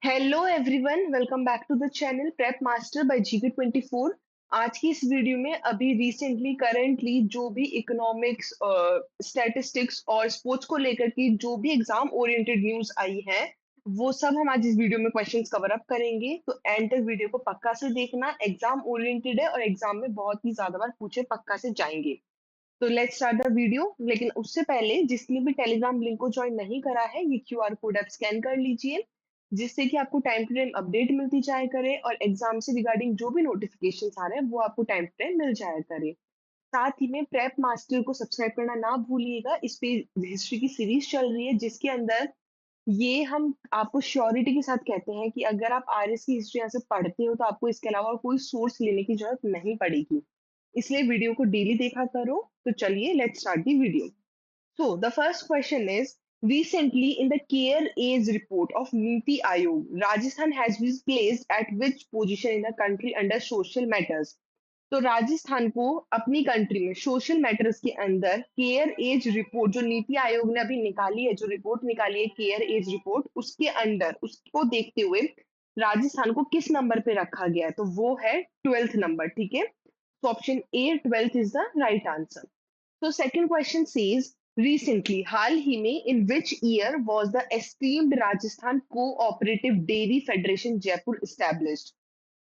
Hello everyone, welcome back to the channel Prep Master by GK 24। आज की इस video में अभी रिसेंटली करंटली जो भी इकोनॉमिक्स, स्टैटिस्टिक्स और स्पोर्ट्स को लेकर की जो भी एग्जाम ओरिएंटेड न्यूज आई है, वो सब हम आज इस वीडियो में क्वेश्चंस कवर अप करेंगे। तो एंड तक वीडियो को पक्का से देखना, एग्जाम ओरिएंटेड है और एग्जाम में बहुत ही ज्यादा बार पूछे पक्का से जाएंगे। तो लेट्स स्टार्ट द वीडियो। लेकिन उससे पहले जिसने भी टेलीग्राम लिंक को ज्वाइन नहीं करा है, ये क्यूआर कोड आप स्कैन कर लीजिए, जिससे कि आपको टाइम टू टाइम अपडेट मिलती जाया करे और एग्जाम से रिगार्डिंग जो भी नोटिफिकेशन आ रहे हैं वो आपको टाइम टू टाइम मिल जाया करे। साथ ही में प्रेप मास्टर को सब्सक्राइब करना ना भूलिएगा। इस पे हिस्ट्री की सीरीज चल रही है, जिसके अंदर ये हम आपको श्योरिटी के साथ कहते हैं कि अगर आप आरएस की हिस्ट्री यहाँ से पढ़ते हो तो आपको इसके अलावा और कोई सोर्स लेने की जरूरत नहीं पड़ेगी। इसलिए वीडियो को डेली देखा करो। तो चलिए let's start the video. So the first question is, recently in the care age report of Niti Aayog, Rajasthan has been placed at which position in the country under social matters? तो राजस्थान को अपनी country में social matters के अंदर care as report जो नीति आयोग ने अभी निकाली है, जो रिपोर्ट निकाली है केयर एज रिपोर्ट, उसके अंदर उसको देखते हुए राजस्थान को किस नंबर पे रखा गया है? तो वो है 12th नंबर। ठीक है, तो option A 12th is the right answer. तो सेकंड क्वेश्चन सेज, रिसेंटली हाल ही में in which year was the esteemed Rajasthan cooperative dairy federation Jaipur established?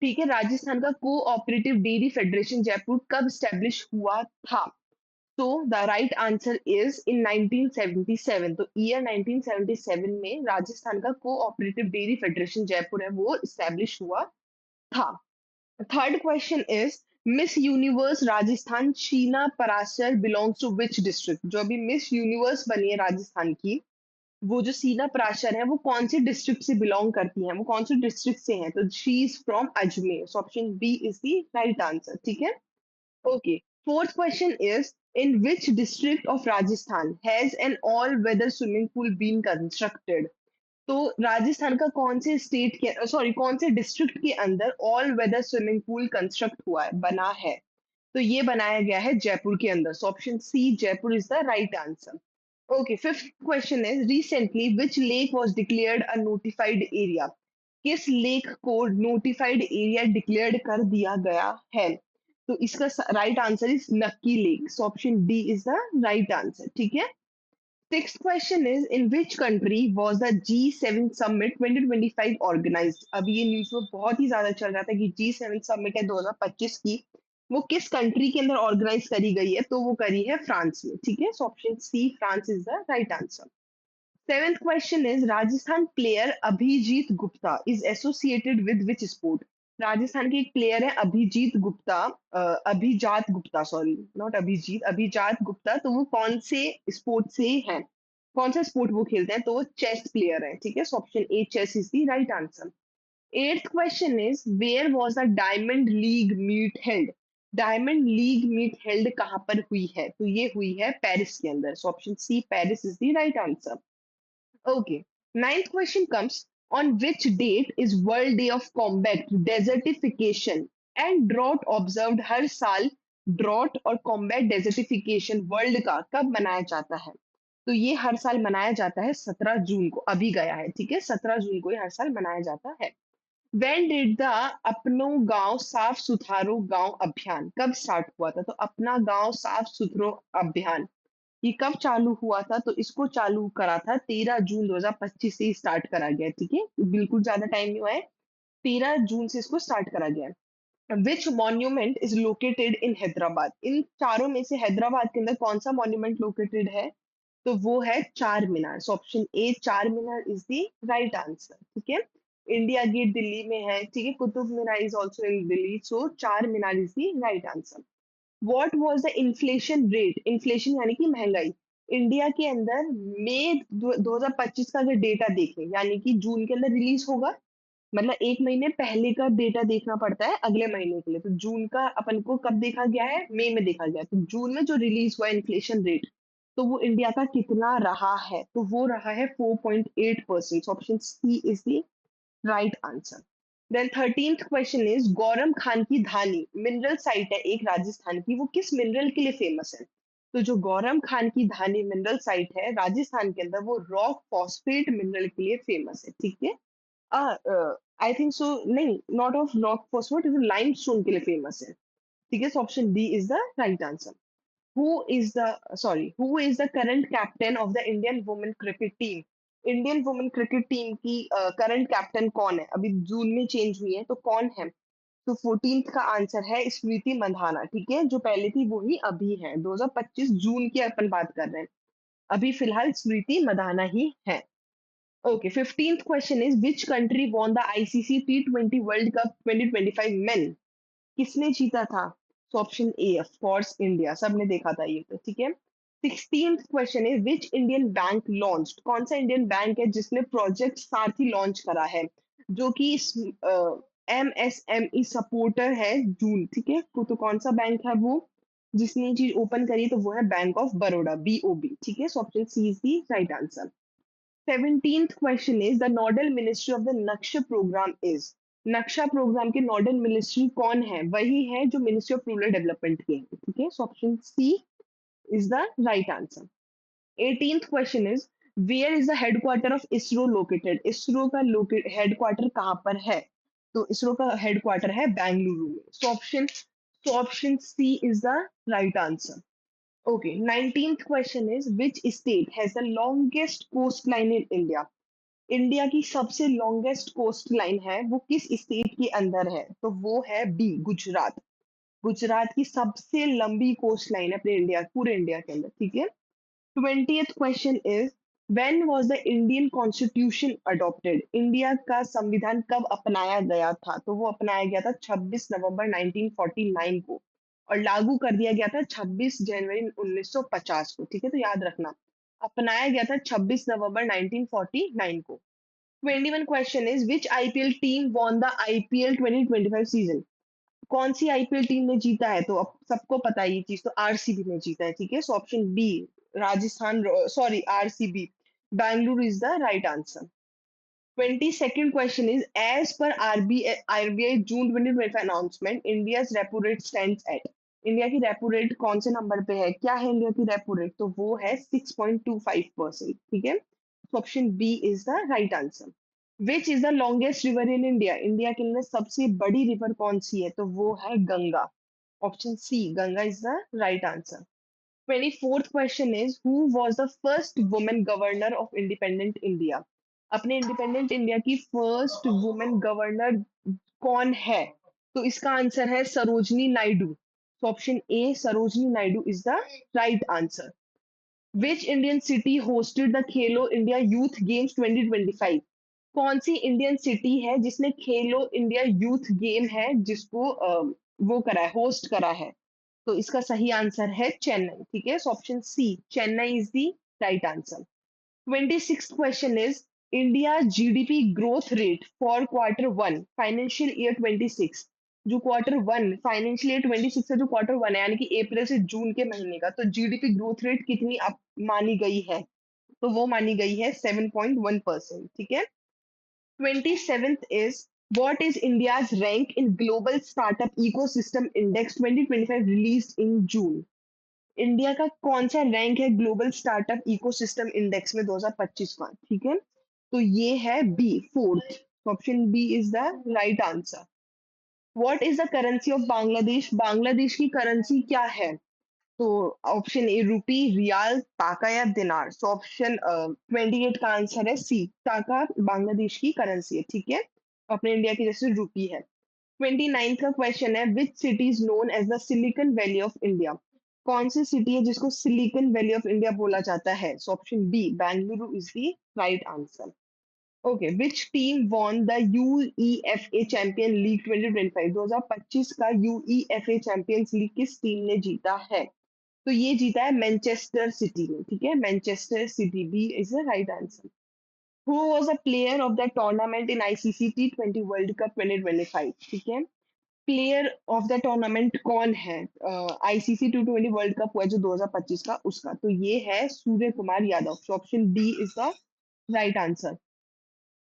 ठीक है, राजस्थान का कोऑपरेटिव डेयरी फेडरेशन जयपुर कब स्टैब्लिश हुआ था? तो the right answer is in 1977। तो ईयर 1977 में राजस्थान का कोऑपरेटिव डेयरी फेडरेशन जयपुर है वो स्टैब्लिश हुआ था। Third question is, Miss Universe Rajasthan Sheena Parashar belongs to which district? जो अभी मिस यूनिवर्स बनी है राजस्थान की, वो जो सीना पराशर है वो कौन से डिस्ट्रिक्ट से बिलोंग करती है, वो कौन से डिस्ट्रिक्ट से है? तो she is from Ajmer. So option B is the right answer. ठीक है, okay. Fourth question is, in which district of Rajasthan has an all weather swimming pool been constructed? तो राजस्थान का कौन से स्टेट के, सॉरी, कौन से डिस्ट्रिक्ट के अंदर all weather swimming pool construct हुआ है, बना है? तो ये बनाया गया है जयपुर के अंदर। So option C Jaipur is the right answer. Okay, fifth question is, recently which lake was declared a notified area? किस लेक को नोटिफाइड एरिया डिक्लेयर्ड कर दिया गया है? तो इसका right answer is Nakki lake. So option D is the right answer. ठीक है, Sixth question is, in which country was the G7 Summit 2025 organized? अभी ये न्यूज में बहुत ही ज्यादा चल रहा था कि G7 समिट है 2025 की, वो किस कंट्री के अंदर ऑर्गेनाइज करी गई है? तो वो करी है फ्रांस में। ठीक है, so option C France is the right answer. Seventh question is, Rajasthan player Abhijeet Gupta is associated with which sport? Rajasthan के एक प्लेयर है अभिजीत गुप्ता, अभिजात गुप्ता, सॉरी नॉट अभिजीत, अभिजात गुप्ता। तो वो कौन से स्पोर्ट से है, कौन सा स्पोर्ट वो खेलते हैं? तो वो चेस प्लेयर है। ठीक है, so option A chess is the right answer. Eighth question is, where was the Diamond League meet held? Diamond League meet held कहाँ पर हुई है? तो ये हुई है पेरिस के अंदर। So option C Paris is the right answer. Okay. Ninth question comes, on which date is World Day of Combat Desertification and Drought observed? हर साल ड्रॉट और कॉम्बैट डेजर्टिफिकेशन वर्ल्ड का कब मनाया जाता है? तो ये हर साल मनाया जाता है 17 जून को, अभी गया है। ठीक है, 17 जून को ये हर साल मनाया जाता है। When did the अपनो गांव साफ सुथारो गांव अभियान कब स्टार्ट हुआ था? तो अपना गांव साफ सुथरो अभियान ये कब चालू हुआ था? तो इसको चालू करा था 13 जून 2025 से स्टार्ट करा गया है। ठीक है, बिल्कुल ज्यादा टाइम नहीं हुआ है, 13 जून से इसको स्टार्ट करा गया है। Which monument is located in Hyderabad? इन चारों में से हैदराबाद के अंदर कौन सा मॉन्यूमेंट लोकेटेड है? तो वो है चार मीनार। सो option A Charminar is the right answer. ठीक है, इंडिया गेट दिल्ली में है। ठीक है, Qutub Minar is also in Delhi. So Charminar is the right answer. What was the inflation rate? Inflation यानी कि महंगाई, इंडिया के अंदर मई 2025 का अगर डेटा देखें, यानी कि जून के अंदर रिलीज होगा, मतलब एक महीने पहले का डेटा देखना पड़ता है अगले महीने के लिए। तो जून का अपन को कब देखा गया है? मई में देखा गया है। तो जून में जो रिलीज हुआ इन्फ्लेशन रेट, तो वो इंडिया का कितना रहा है? तो वो रहा है 4.8%। Option C is the right answer. Then 13th question is, Gauram Khan की धानी मिनरल साइट है एक राजस्थान की, वो किस मिनरल के लिए फेमस है? तो जो गौरम खान की धानी मिनरल साइट है राजस्थान के अंदर, वो रॉक फॉस्फेट मिनरल के लिए फेमस है। ठीक है, आई थिंक सो, नहीं, not of rock phosphorite, is limestone के लिए फेमस है। ठीक है, so option D is the right answer. Who is the who is the current captain of the Indian women cricket team? Indian women cricket team की current captain कौन है? अभी जून में चेंज हुई है, तो कौन है? तो 14th का आंसर है स्मृति मंधाना। ठीक है, जो पहले थी वो ही अभी है। 2025 जून की अपन बात कर रहे हैं, अभी फिलहाल स्मृति मंधाना ही है। Okay, 15th question is which country won the ICC T20 World Cup 2025 main? किसने जीता था? तो option A, of course India, सबने देखा था ये तो। ठीक है। 16th क्वेश्चन है विच इंडियन बैंक लॉन्च्ड? कौन सा इंडियन बैंक है जिसने प्रोजेक्ट सारथी लॉन्च करा है, जो कि एमएसएमई सपोर्टर है जून। ठीक है, तो कौन सा बैंक है वो जिसने ये चीज ओपन करी? तो वो है बैंक ऑफ बड़ौदा, बीओबी। ठीक है, so option C is the right answer. 17th question is the nodal ministry of the Naksha program is? नक्शा प्रोग्राम के नोडल मिनिस्ट्री कौन है? वही है जो मिनिस्ट्री ऑफ रूरल डेवलपमेंट के हैं। ठीक है, so option C is the right answer. 18th question is where is the headquarter of ISRO located? ISRO का हेडक्वार्टर कहाँ पर है? तो इसरो का हेडक्वार्टर है बेंगलुरु में। So option C is the right answer. Okay, 19th question is which state has the longest coastline in India? India की सबसे लॉन्गेस्ट कोस्ट लाइन है वो किस स्टेट के अंदर है? तो वो है बी, गुजरात। गुजरात की सबसे लंबी कोस्ट लाइन है अपने इंडिया, पूरे इंडिया के अंदर। ठीक है। 20th question is when was the Indian constitution adopted? India का संविधान कब अपनाया गया था? तो वो अपनाया गया था 26 नवंबर 1949 को, और लागू कर दिया गया था 26 जनवरी 1950 को। ठीक है, तो याद रखना, अपनाया गया था 26 नवंबर 1949 को। 21 question is which IPL team won the IPL 2025 season? कौन सी आईपीएल टीम ने जीता है? तो अब सबको पता है ये चीज, तो आरसीबी ने जीता है। ठीक है, so option B, Rajasthan, sorry, RCB, Bangalore is the right answer. 22nd question is as per RBI June 2025 announcement India repo rate stands at? India की रेपो रेट कौन से नंबर पे है? क्या है इंडिया की रेपो रेट? तो वो है 6.25%। ठीक है, option B is the right answer. Which is the longest river in India? India के अंदर सबसे बड़ी रिवर कौन सी है? तो वो है Ganga. Option C, Ganga is the right answer. 24th question is who was the first women governor of independent India? अपने इंडिपेंडेंट इंडिया की फर्स्ट वुमेन गवर्नर कौन है? तो इसका आंसर है सरोजनी नायडू। तो option A, Sarojini Naidu is the right answer. Which Indian city hosted the Khelo India youth games 2025? कौन सी Indian city है जिसने खेलो इंडिया यूथ गेम है जिसको वो करा है, होस्ट करा है? तो इसका सही आंसर है चेन्नई। ठीक है, so option C, Chennai is the right answer. 26th question is India GDP growth rate for quarter 1 financial year 26। जो क्वार्टर 1 फाइनेंशियल ईयर 26 का जो क्वार्टर 1 है, यानी कि अप्रैल से जून के महीने का, तो जीडीपी ग्रोथ रेट कितनी मानी गई है? तो वो मानी गई है 7.1%। ठीक है। 27th is what is India's rank in Global Startup Ecosystem Index 2025 released in June? India का कौन सा रैंक है ग्लोबल स्टार्टअप इकोसिस्टम इंडेक्स में 2025 का? ठीक है, तो ये है B, fourth. Option B is the right answer. What is the currency of Bangladesh? Bangladesh की करेंसी क्या है? तो ऑप्शन ए, रुपी, रियाल, टाका या दिनार। सो ऑप्शन 28 का आंसर है सी, टाका बांग्लादेश की करेंसी है। ठीक है, अपने इंडिया की जैसे रुपी है। 29 का क्वेश्चन है which city is known as the Silicon Valley of India? कौन सी सिटी है जिसको सिलिकन वैली ऑफ इंडिया बोला जाता है? So option B, Bengaluru is the right answer. Okay, which team won the UEFA Champion League 2025? 2025 का UEFA Champions League किस team ने जीता है? तो ये जीता है मैनचेस्टर सिटी ने। ठीक है, Manchester City, B is the right answer. Who was a player of the tournament in ICC T20 World Cup 2025? ठीक है, प्लेयर ऑफ द टूर्नामेंट कौन है? आईसीसी T20 वर्ल्ड कप हुआ है जो 2025 का, उसका तो ये है Surya Kumar Yadav. Option D is the right answer.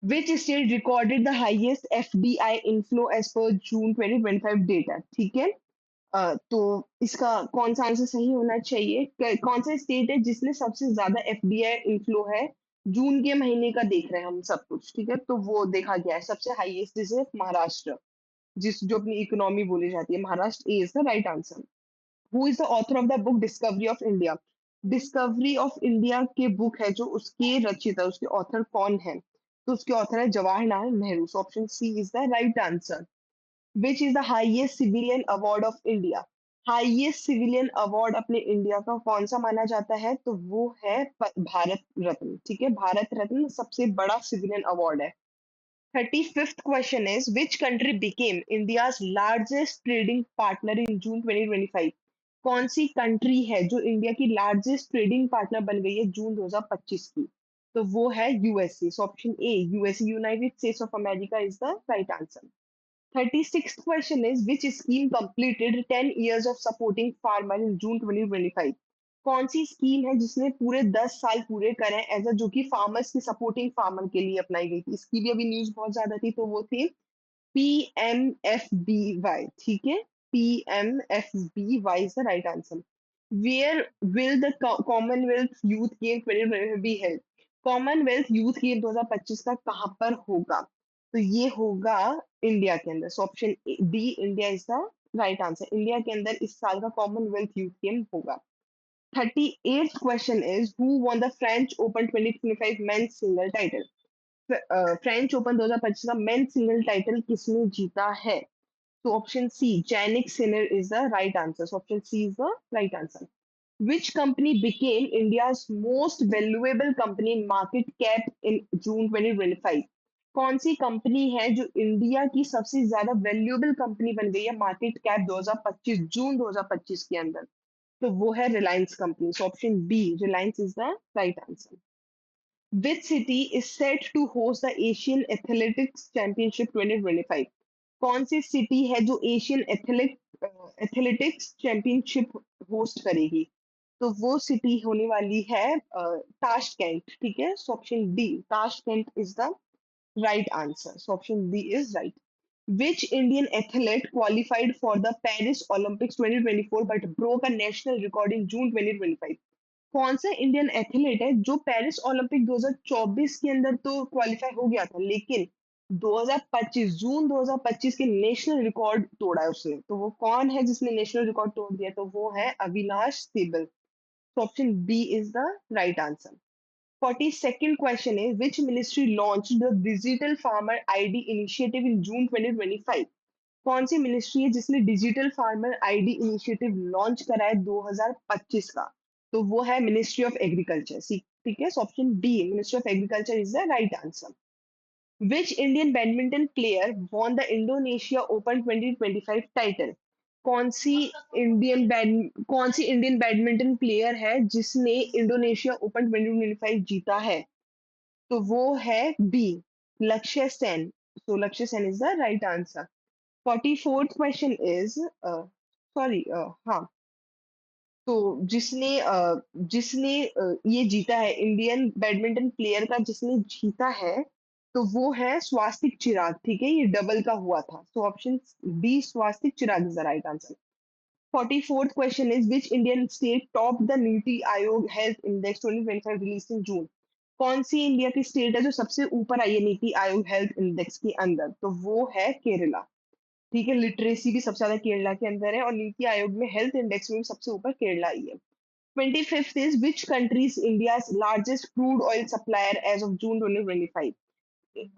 Which state recorded the highest FDI inflow as per June 2025 data? ठीक है, तो इसका कौन सा आंसर सही होना चाहिए? कौन सा स्टेट है जिसने सबसे ज्यादा एफडीआई इनफ्लो है जून के महीने का देख रहे हैं हम सब कुछ, ठीक है, तो वो देखा गया है सबसे हाईएस्ट इज महाराष्ट्र, जिस जो अपनी इकोनॉमी बोली जाती है, Maharashtra is the right answer. Who is the author of the book discovery of India? Discovery of India के बुक है जो उसके रचिता, उसके ऑथर कौन है? तो उसके ऑथर है Jawaharlal Nehru. So option C is the right answer. Which is the highest civilian award of India? Highest civilian award अपने इंडिया का कौन सा माना जाता है? तो वो है भारत रत्न, ठीक है, भारत रत्न सबसे बड़ा सिविलियन अवार्ड है। 35th question is which country became India's largest trading partner in June 2025? कौन सी कंट्री है जो इंडिया की लार्जेस्ट ट्रेडिंग पार्टनर बन गई है जून 2025 की? तो वो है USA. So option A USA, United states of America is the right answer. 36th question is which scheme completed 10 years of supporting farmer in June 2025? कौन सी स्कीम है जिसने पूरे 10 साल पूरे करे एज अ, जो कि फार्मर्स की सपोर्टिंग फार्मर के लिए अपनाई गई थी? इसकी भी अभी न्यूज बहुत ज्यादा थी, तो वो थी PMFBY, ठीक है, PMFBY is the right answer. Where will the Commonwealth Youth Game 2025 be held? Commonwealth youth game 2025 का कहाँ पर होगा? तो ये होगा इंडिया के अंदर। So option D India is the right answer. India के अंदर इस साल का कॉमनवेल्थ यूथ गेम होगा। 38th question is who won the French Open 2025 men's single title? French Open 2025 का मेन सिंगल टाइटल किसने जीता है? तो option C Jannik Sinner is the right answer. Option C is the right answer. Which company became India's most valuable company in market cap in June 2025? कौन सी company है जो India की सबसे ज्यादा वैल्यूएबल कंपनी बन गई है मार्केट कैप 2025 जून 2025 के अंदर? तो वो है Reliance company. So option B Reliance is the right answer. Which city is set to host the Asian Athletics Championship 2025? कौन सी सिटी है जो एशियन एथलेटिक्स चैंपियनशिप होस्ट करेगी? तो वो सिटी होने वाली है ताशकेंट, ठीक है। So option D Tashkent is the right answer. So option D is right. Which Indian athlete qualified for the Paris Olympics 2024 but broke a national record in June 2025? कौन सा इंडियन एथलीट है जो Paris Olympic 2024 के अंदर तो qualify हो गया था, लेकिन 2025 जून 2025 के नेशनल रिकॉर्ड तोड़ा है उसने? तो वो कौन है जिसने नेशनल रिकॉर्ड तोड़ दिया? तो वो है अविनाश सिबल। तो option B is the right answer. 42nd question is which ministry launched the digital farmer ID initiative in June 2025? कौन सी मिनिस्ट्री है जिसने digital farmer ID initiative launch करा है 2025 का? तो वो है मिनिस्ट्री ऑफ एग्रीकल्चर, ठीक है। Option D ministry of agriculture is the right answer. Which Indian badminton player won the Indonesia open 2025 title? कौन सी इंडियन बैडमिंटन प्लेयर है जिसने इंडोनेशिया ओपन 2025 जीता है? तो वो है बी लक्ष्य सेन। सो लक्ष्य Sen is the right answer. 44th question is sorry, हाँ, तो जिसने ये जीता है, इंडियन बैडमिंटन प्लेयर का जिसने जीता है, तो वो है स्वास्तिक चिराग, ठीक है, ये डबल का हुआ था। So option D Swastik Chirag is the right answer. 44th question is which Indian state top the NITI Aayog health index 2025 release in June? कौन सी इंडिया की स्टेट है जो सबसे ऊपर आई है नीति आयोग हेल्थ इंडेक्स के अंदर? तो वो है केरला, ठीक है। लिटरेसी भी सबसे ज्यादा केरला के अंदर है और नीति आयोग में हेल्थ इंडेक्स में भी सबसे ऊपर केरला ही है। 25th is which country is India largest crude oil supplier as of June 2025?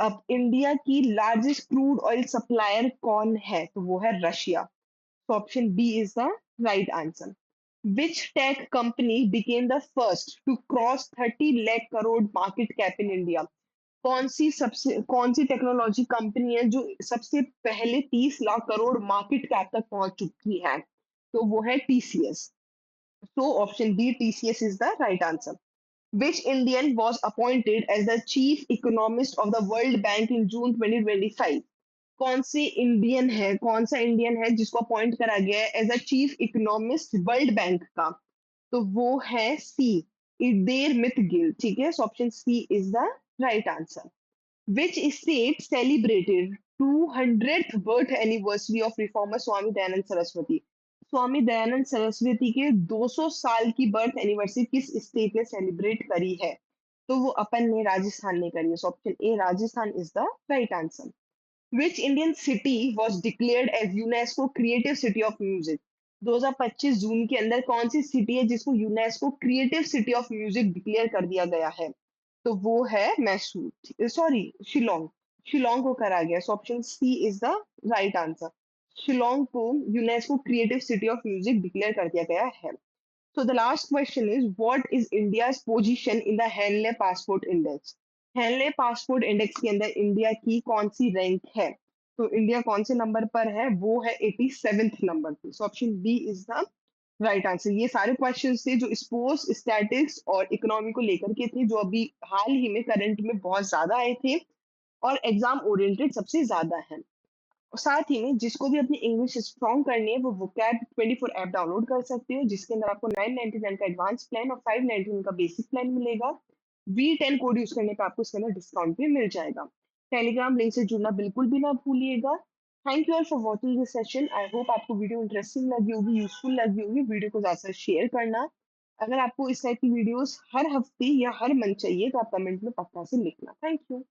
अब इंडिया की लार्जेस्ट क्रूड ऑयल सप्लायर कौन है? तो वो है Russia. So option B is the right answer. Which tech company became the first to cross 30 lakh crore market cap in India? कौन सी technology company है जो सबसे पहले 30 लाख करोड़ मार्केट कैप तक पहुंच चुकी है? तो वो है TCS. So option B TCS is the right answer. Which Indian was appointed as the chief economist of the World Bank in June 2025? कौन सा इंडियन है जिसको अपॉइंट करा गया है as a chief economist World Bank का? तो वो है सी इडेर मिथ गिल, ठीक है। Option C is the right answer. Which state celebrated 200th birth anniversary of reformer Swami Dayanand Saraswati? Swami Dayanand Saraswati के 200 साल की बर्थ एनिवर्सरी किस स्टेट ने सेलिब्रेट करी है? तो वो अपन ने राजस्थान ने करी है। So option A Rajasthan is the right answer. Which Indian city was declared as UNESCO Creative City of Music? 2025 जून के अंदर कौन सी सिटी है जिसको UNESCO creative city of music declare कर दिया गया है? तो वो है मैसूर, सॉरी, शिलोंग। शिलोंग को करा गया। So option C is the right answer. Shillong को UNESCO creative city of music declare कर दिया गया है। So the last question is, what is India's position in the Henley Passport Index? Henley Passport Index के अंदर इंडिया की कौन सी rank है? तो इंडिया कौन से नंबर पर है? वो है 87th नंबर पे। So option B is the right answer. ये सारे क्वेश्चन थे जो स्पोर्ट्स, स्टैटिक्स और इकोनॉमी को लेकर के थे, जो अभी हाल ही में करंट में बहुत ज्यादा आए थे और एग्जाम ओरिएंटेड सबसे ज्यादा है। और साथ ही में जिसको भी अपनी इंग्लिश स्ट्रॉन्ग करनी है वो वोकैब 24 ऐप डाउनलोड कर सकते हो, जिसके अंदर आपको 999 का एडवांस प्लान और 599 का बेसिक प्लान मिलेगा। V10 कोड यूज करने पे आपको इसके अंदर डिस्काउंट भी मिल जाएगा। टेलीग्राम लिंक से जुड़ना बिल्कुल भी ना भूलिएगा। Thank you all for watching this session. I hope आपको वीडियो इंटरेस्टिंग लगी होगी, यूजफुल लगी होगी। वीडियो को ज्यादा शेयर करना। अगर आपको इस टाइप की वीडियोस हर हफ्ते या हर मंथ चाहिए तो आप कमेंट में पक्का से लिखना। Thank you.